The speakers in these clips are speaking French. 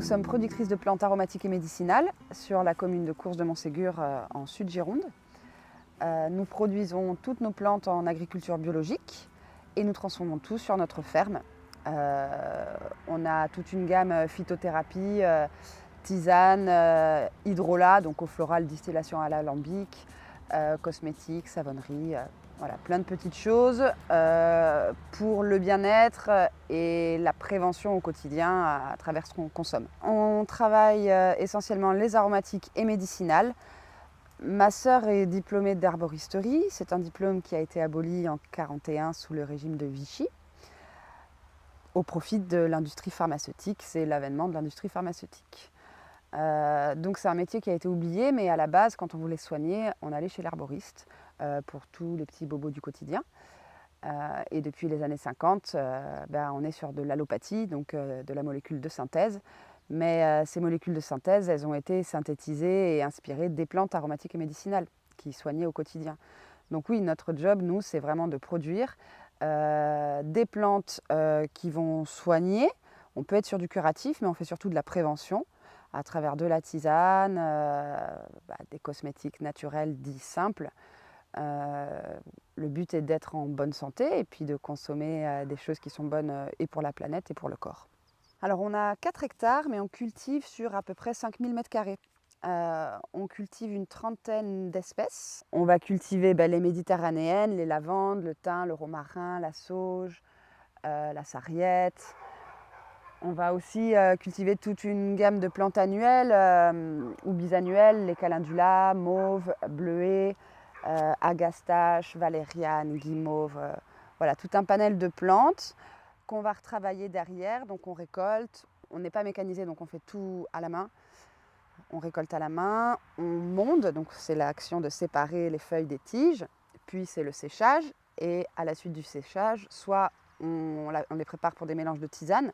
sommes productrices de plantes aromatiques et médicinales sur la commune de Courses de Montségur en Sud-Gironde. Nous produisons toutes nos plantes en agriculture biologique et nous transformons tout sur notre ferme. On a toute une gamme phytothérapie, tisane, hydrolat, donc eau florale, distillation à l'alambic, cosmétiques, savonnerie, voilà, plein de petites choses pour le bien-être et la prévention au quotidien à travers ce qu'on consomme. On travaille essentiellement les aromatiques et médicinales. Ma sœur est diplômée d'herboristerie. C'est un diplôme qui a été aboli en 1941 sous le régime de Vichy au profit de l'industrie pharmaceutique. C'est l'avènement de l'industrie pharmaceutique. Donc c'est un métier qui a été oublié, mais à la base, quand on voulait se soigner, on allait chez l'herboriste pour tous les petits bobos du quotidien. Et depuis les années 50, on est sur de l'allopathie, donc de la molécule de synthèse. Mais ces molécules de synthèse, elles ont été synthétisées et inspirées des plantes aromatiques et médicinales qui soignaient au quotidien. Donc oui, notre job, nous, c'est vraiment de produire des plantes qui vont soigner. On peut être sur du curatif, mais on fait surtout de la prévention à travers de la tisane, des cosmétiques naturels dits simples. Le but est d'être en bonne santé et puis de consommer des choses qui sont bonnes et pour la planète et pour le corps. Alors on a 4 hectares, mais on cultive sur à peu près 5000 m². On cultive une trentaine d'espèces. On va cultiver les méditerranéennes, les lavandes, le thym, le romarin, la sauge, la sarriette. On va aussi cultiver toute une gamme de plantes annuelles ou bisannuelles, les calendula, mauve, bleuet, agastache, valériane, guimauve, voilà, tout un panel de plantes qu'on va retravailler derrière. Donc on récolte, on n'est pas mécanisé, donc on fait tout à la main. On récolte à la main, on monde, donc c'est l'action de séparer les feuilles des tiges, puis c'est le séchage, et à la suite du séchage, soit on les prépare pour des mélanges de tisane,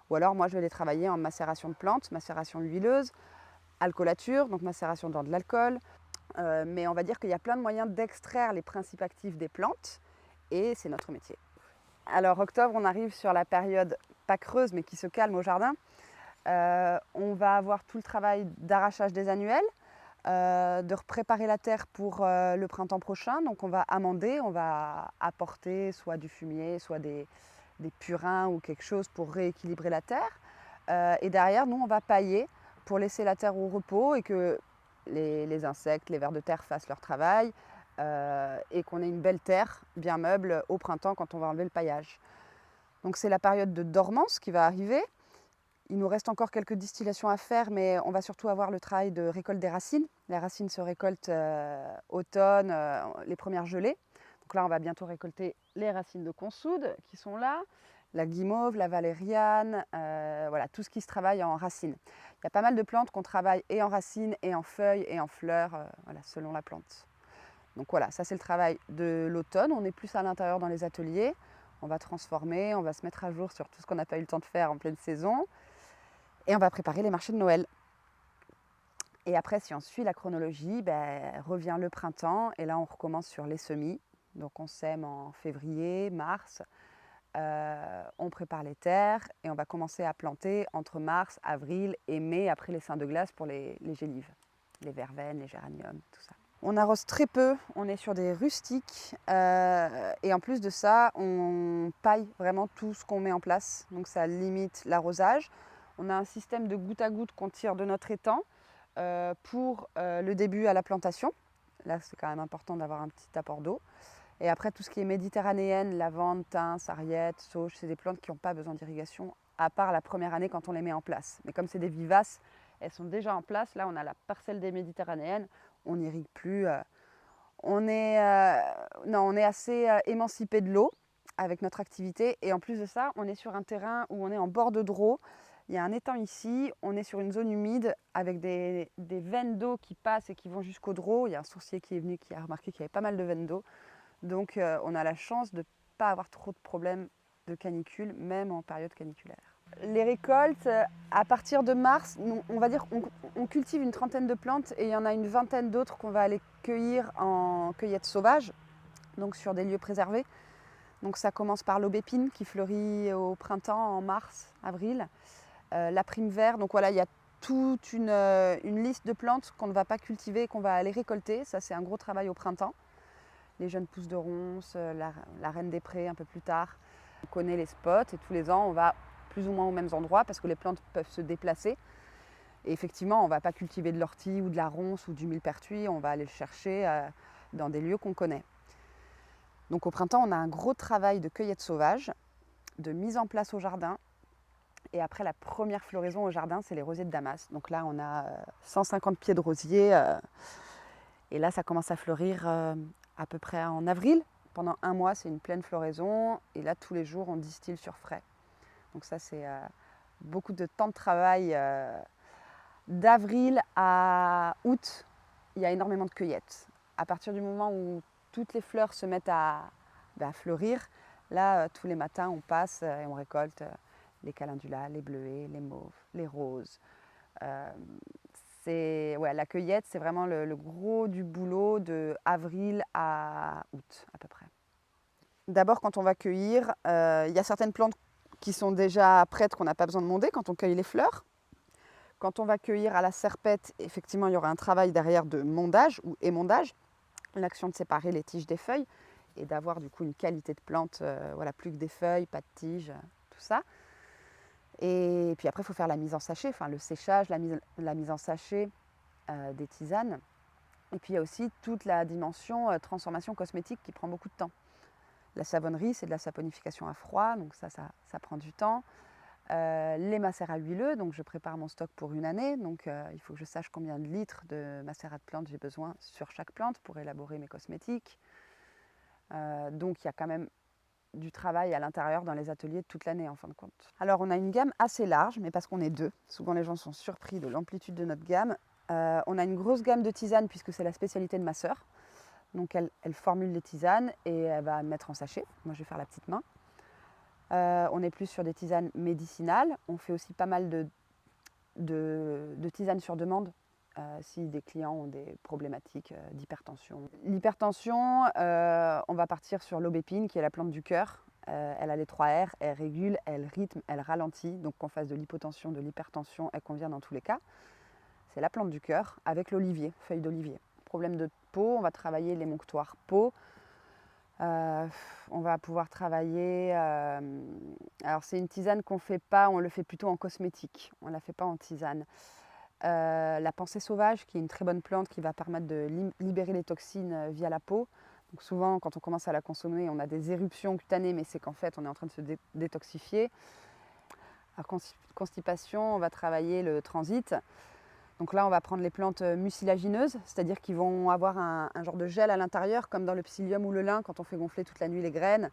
ou alors moi je vais les travailler en macération de plantes, macération huileuse, alcoolature, donc macération dans de l'alcool. Mais on va dire qu'il y a plein de moyens d'extraire les principes actifs des plantes, et c'est notre métier. Alors octobre, on arrive sur la période pas creuse, mais qui se calme au jardin. On va avoir tout le travail d'arrachage des annuelles, de préparer la terre pour le printemps prochain. Donc on va amender, on va apporter soit du fumier, soit des purins ou quelque chose pour rééquilibrer la terre. Et derrière, nous, on va pailler pour laisser la terre au repos et que les insectes, les vers de terre fassent leur travail et qu'on ait une belle terre bien meuble au printemps quand on va enlever le paillage. Donc c'est la période de dormance qui va arriver. Il nous reste encore quelques distillations à faire, mais on va surtout avoir le travail de récolte des racines. Les racines se récoltent automne, les premières gelées. Donc là, on va bientôt récolter les racines de consoude qui sont là, la guimauve, la valériane, voilà, tout ce qui se travaille en racines. Il y a pas mal de plantes qu'on travaille et en racines, et en feuilles, et en fleurs, voilà, selon la plante. Donc voilà, ça c'est le travail de l'automne. On est plus à l'intérieur dans les ateliers. On va transformer, on va se mettre à jour sur tout ce qu'on n'a pas eu le temps de faire en pleine saison. Et on va préparer les marchés de Noël. Et après, si on suit la chronologie, revient le printemps et là on recommence sur les semis. Donc on sème en février, mars, on prépare les terres et on va commencer à planter entre mars, avril et mai, après les seins de glace pour les gélives, les verveines, les géraniums, tout ça. On arrose très peu, on est sur des rustiques et en plus de ça, on paille vraiment tout ce qu'on met en place. Donc ça limite l'arrosage. On a un système de goutte à goutte qu'on tire de notre étang pour le début à la plantation. Là, c'est quand même important d'avoir un petit apport d'eau. Et après, tout ce qui est méditerranéenne, lavande, thym, sarriette, sauge, c'est des plantes qui n'ont pas besoin d'irrigation, à part la première année quand on les met en place. Mais comme c'est des vivaces, elles sont déjà en place. Là, on a la parcelle des méditerranéennes, on n'irrigue plus. On est assez émancipé de l'eau avec notre activité. Et en plus de ça, on est sur un terrain où on est en bord de Drô. Il y a un étang ici, on est sur une zone humide avec des veines d'eau qui passent et qui vont jusqu'au Drô. Il y a un sourcier qui est venu qui a remarqué qu'il y avait pas mal de veines d'eau. Donc on a la chance de ne pas avoir trop de problèmes de canicule, même en période caniculaire. Les récoltes, à partir de mars, on va dire qu'on cultive une trentaine de plantes et il y en a une vingtaine d'autres qu'on va aller cueillir en cueillette sauvage, donc sur des lieux préservés. Donc ça commence par l'aubépine qui fleurit au printemps, en mars, avril. la prime vert. Donc voilà, il y a toute une liste de plantes qu'on ne va pas cultiver, qu'on va aller récolter. Ça, c'est un gros travail au printemps. Les jeunes pousses de ronces, la reine des prés un peu plus tard. On connaît les spots et tous les ans, on va plus ou moins aux mêmes endroits parce que les plantes peuvent se déplacer. Et effectivement, on ne va pas cultiver de l'ortie ou de la ronce ou du millepertuis, on va aller le chercher dans des lieux qu'on connaît. Donc au printemps, on a un gros travail de cueillette sauvage, de mise en place au jardin. Et après, la première floraison au jardin, c'est les rosiers de Damas. Donc là, on a 150 pieds de rosiers. Et là, ça commence à fleurir à peu près en avril. Pendant 1 mois, c'est une pleine floraison. Et là, tous les jours, on distille sur frais. Donc ça, c'est beaucoup de temps de travail. D'avril à août, il y a énormément de cueillettes. À partir du moment où toutes les fleurs se mettent à fleurir, là, tous les matins, on passe et on récolte les calendulas, les bleuets, les mauves, les roses. La cueillette, c'est vraiment le gros du boulot de avril à août à peu près. D'abord, quand on va cueillir, il y a certaines plantes qui sont déjà prêtes, qu'on n'a pas besoin de monder quand on cueille les fleurs. Quand on va cueillir à la serpette, effectivement, il y aura un travail derrière de mondage ou émondage, l'action de séparer les tiges des feuilles et d'avoir du coup une qualité de plante, plus que des feuilles, pas de tiges, tout ça. Et puis après, il faut faire la mise en sachet, enfin le séchage, la mise en sachet des tisanes. Et puis il y a aussi toute la dimension transformation cosmétique qui prend beaucoup de temps. La savonnerie, c'est de la saponification à froid, donc ça prend du temps. Les macérats huileux, donc je prépare mon stock pour 1 année, donc il faut que je sache combien de litres de macérat de plante j'ai besoin sur chaque plante pour élaborer mes cosmétiques. Donc il y a quand même du travail à l'intérieur dans les ateliers toute l'année en fin de compte. Alors on a une gamme assez large, mais parce qu'on est 2, souvent les gens sont surpris de l'amplitude de notre gamme. On a une grosse gamme de tisanes puisque c'est la spécialité de ma sœur. Donc elle formule des tisanes et elle va mettre en sachet. Moi je vais faire la petite main. On est plus sur des tisanes médicinales. On fait aussi pas mal de tisanes sur demande si des clients ont des problématiques d'hypertension. L'hypertension, on va partir sur l'aubépine qui est la plante du cœur. Elle a les 3 R, elle régule, elle rythme, elle ralentit. Donc qu'on fasse de l'hypotension, de l'hypertension, elle convient dans tous les cas. C'est la plante du cœur avec l'olivier, feuille d'olivier. Problème de peau, on va travailler l'émonctoire peau. On va pouvoir travailler. Alors c'est une tisane qu'on ne fait pas, on le fait plutôt en cosmétique. On ne la fait pas en tisane. La pensée sauvage, qui est une très bonne plante qui va permettre de libérer les toxines via la peau. Donc souvent, quand on commence à la consommer, on a des éruptions cutanées, mais c'est qu'en fait, on est en train de se détoxifier. À constipation, on va travailler le transit. Donc là, on va prendre les plantes mucilagineuses, c'est-à-dire qu'ils vont avoir un genre de gel à l'intérieur, comme dans le psyllium ou le lin, quand on fait gonfler toute la nuit les graines.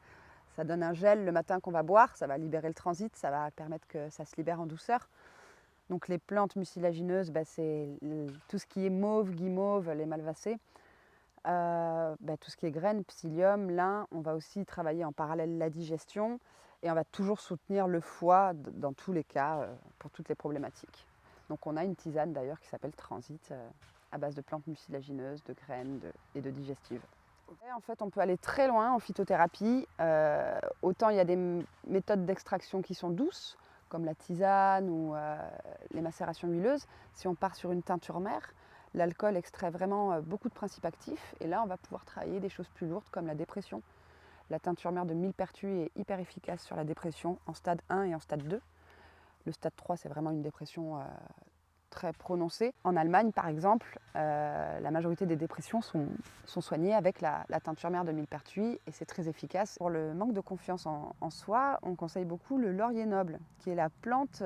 Ça donne un gel le matin qu'on va boire, ça va libérer le transit, ça va permettre que ça se libère en douceur. Donc les plantes mucilagineuses, c'est tout ce qui est mauve, guimauve, les malvacées. Tout ce qui est graines, psyllium, lin, on va aussi travailler en parallèle la digestion et on va toujours soutenir le foie dans tous les cas, pour toutes les problématiques. Donc on a une tisane d'ailleurs qui s'appelle Transit, à base de plantes mucilagineuses, de graines et de digestives. Et en fait, on peut aller très loin en phytothérapie. Autant il y a des méthodes d'extraction qui sont douces, comme la tisane ou les macérations huileuses. Si on part sur une teinture mère, l'alcool extrait vraiment beaucoup de principes actifs. Et là, on va pouvoir travailler des choses plus lourdes comme la dépression. La teinture mère de millepertuis est hyper efficace sur la dépression en stade 1 et en stade 2. Le stade 3, c'est vraiment une dépression très prononcée. En Allemagne, par exemple, la majorité des dépressions sont soignées avec la teinture mère de millepertuis et c'est très efficace. Pour le manque de confiance en soi, on conseille beaucoup le laurier noble, qui est la plante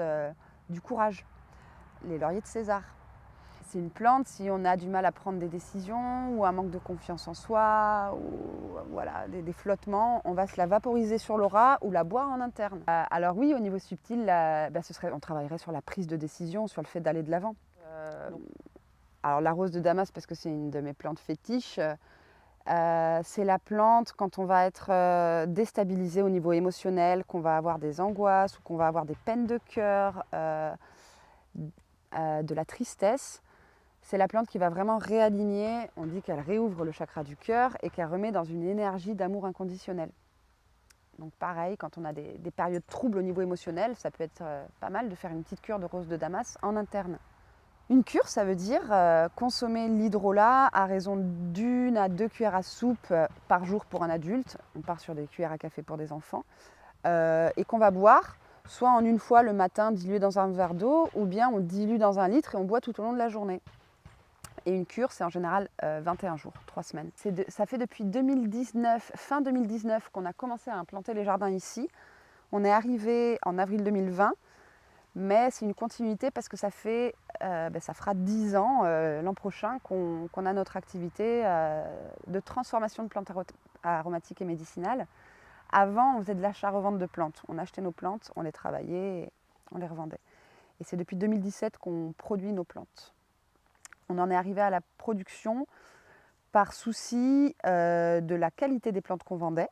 du courage, les lauriers de César. C'est une plante, si on a du mal à prendre des décisions ou un manque de confiance en soi, ou des flottements, on va se la vaporiser sur l'aura ou la boire en interne. Alors oui, au niveau subtil, on travaillerait sur la prise de décision, sur le fait d'aller de l'avant. Alors la rose de Damas, parce que c'est une de mes plantes fétiches, c'est la plante quand on va être déstabilisé au niveau émotionnel, qu'on va avoir des angoisses ou qu'on va avoir des peines de cœur, de la tristesse. C'est la plante qui va vraiment réaligner, on dit qu'elle réouvre le chakra du cœur et qu'elle remet dans une énergie d'amour inconditionnel. Donc pareil, quand on a des périodes troubles au niveau émotionnel, ça peut être pas mal de faire une petite cure de rose de Damas en interne. Une cure, ça veut dire consommer l'hydrolat à raison d'1 à 2 cuillères à soupe par jour pour un adulte. On part sur des cuillères à café pour des enfants. Et qu'on va boire soit en une fois le matin dilué dans un verre d'eau, ou bien on dilue dans 1 litre et on boit tout au long de la journée. Et une cure, c'est en général 21 jours, 3 semaines. Ça fait depuis 2019, fin 2019, qu'on a commencé à implanter les jardins ici. On est arrivé en avril 2020, mais c'est une continuité parce que ça fera 10 ans l'an prochain qu'on a notre activité de transformation de plantes aromatiques et médicinales. Avant, on faisait de l'achat-revente de plantes. On achetait nos plantes, on les travaillait, et on les revendait. Et c'est depuis 2017 qu'on produit nos plantes. On en est arrivé à la production par souci de la qualité des plantes qu'on vendait.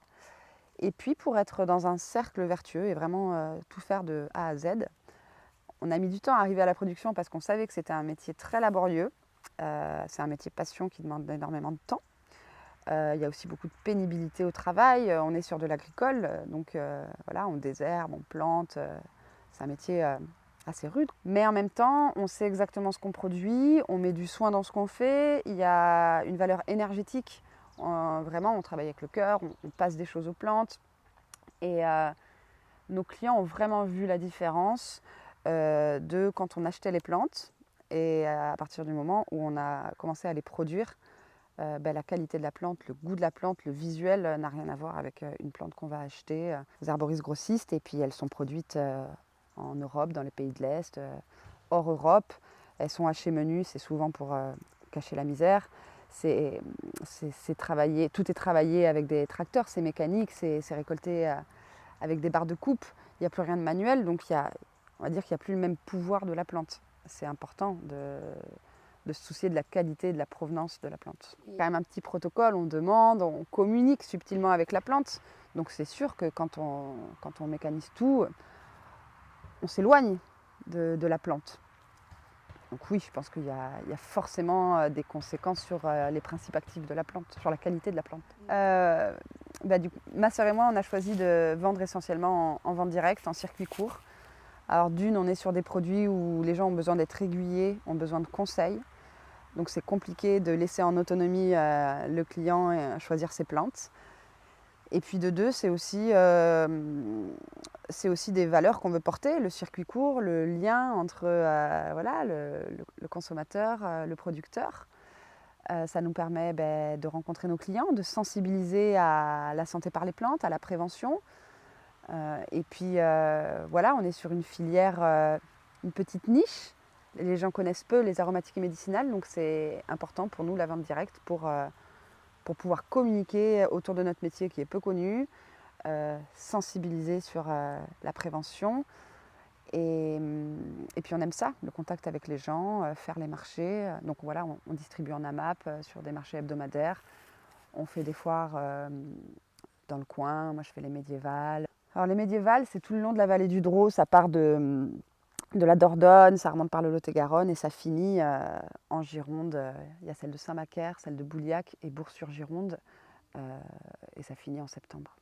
Et puis pour être dans un cercle vertueux et vraiment tout faire de A à Z. On a mis du temps à arriver à la production parce qu'on savait que c'était un métier très laborieux. C'est un métier passion qui demande énormément de temps. Il y a aussi beaucoup de pénibilité au travail. On est sur de l'agricole, donc voilà, on désherbe, on plante. C'est un métier assez rude. Mais en même temps, on sait exactement ce qu'on produit, on met du soin dans ce qu'on fait. Il y a une valeur énergétique. Vraiment, on travaille avec le cœur, on passe des choses aux plantes. Et nos clients ont vraiment vu la différence de quand on achetait les plantes et à partir du moment où on a commencé à les produire. La qualité de la plante, le goût de la plante, le visuel n'a rien à voir avec une plante qu'on va acheter aux herboristes grossistes. Et puis elles sont produites en Europe, dans les pays de l'Est, hors Europe. Elles sont hachées menues, c'est souvent pour cacher la misère. C'est travaillé, tout est travaillé avec des tracteurs, c'est mécanique, c'est récolté avec des barres de coupe. Il n'y a plus rien de manuel, donc on va dire qu'il n'y a plus le même pouvoir de la plante. C'est important de se soucier de la qualité et de la provenance de la plante. Il y a quand même un petit protocole, on demande, on communique subtilement avec la plante. Donc c'est sûr que quand on mécanise tout, on s'éloigne de la plante. Donc oui, je pense qu'il y a forcément des conséquences sur les principes actifs de la plante, sur la qualité de la plante. Du coup, ma sœur et moi, on a choisi de vendre essentiellement en vente directe, en circuit court. Alors d'une, on est sur des produits où les gens ont besoin d'être aiguillés, ont besoin de conseils. Donc c'est compliqué de laisser en autonomie le client choisir ses plantes. Et puis de deux, c'est aussi des valeurs qu'on veut porter, le circuit court, le lien entre le consommateur, le producteur. Ça nous permet de rencontrer nos clients, de sensibiliser à la santé par les plantes, à la prévention. Et puis on est sur une filière, une petite niche. Les gens connaissent peu les aromatiques et médicinales, donc c'est important pour nous la vente directe pour pouvoir communiquer autour de notre métier qui est peu connu, sensibiliser sur la prévention. Et puis on aime ça, le contact avec les gens, faire les marchés. Donc voilà, on distribue en AMAP sur des marchés hebdomadaires. On fait des foires dans le coin, moi je fais les médiévales. Alors les médiévales, c'est tout le long de la vallée du Drô, ça part de la Dordogne, ça remonte par le Lot-et-Garonne et ça finit en Gironde. Il y a celle de Saint-Macaire, celle de Bouliac et Bourg-sur-Gironde et ça finit en septembre.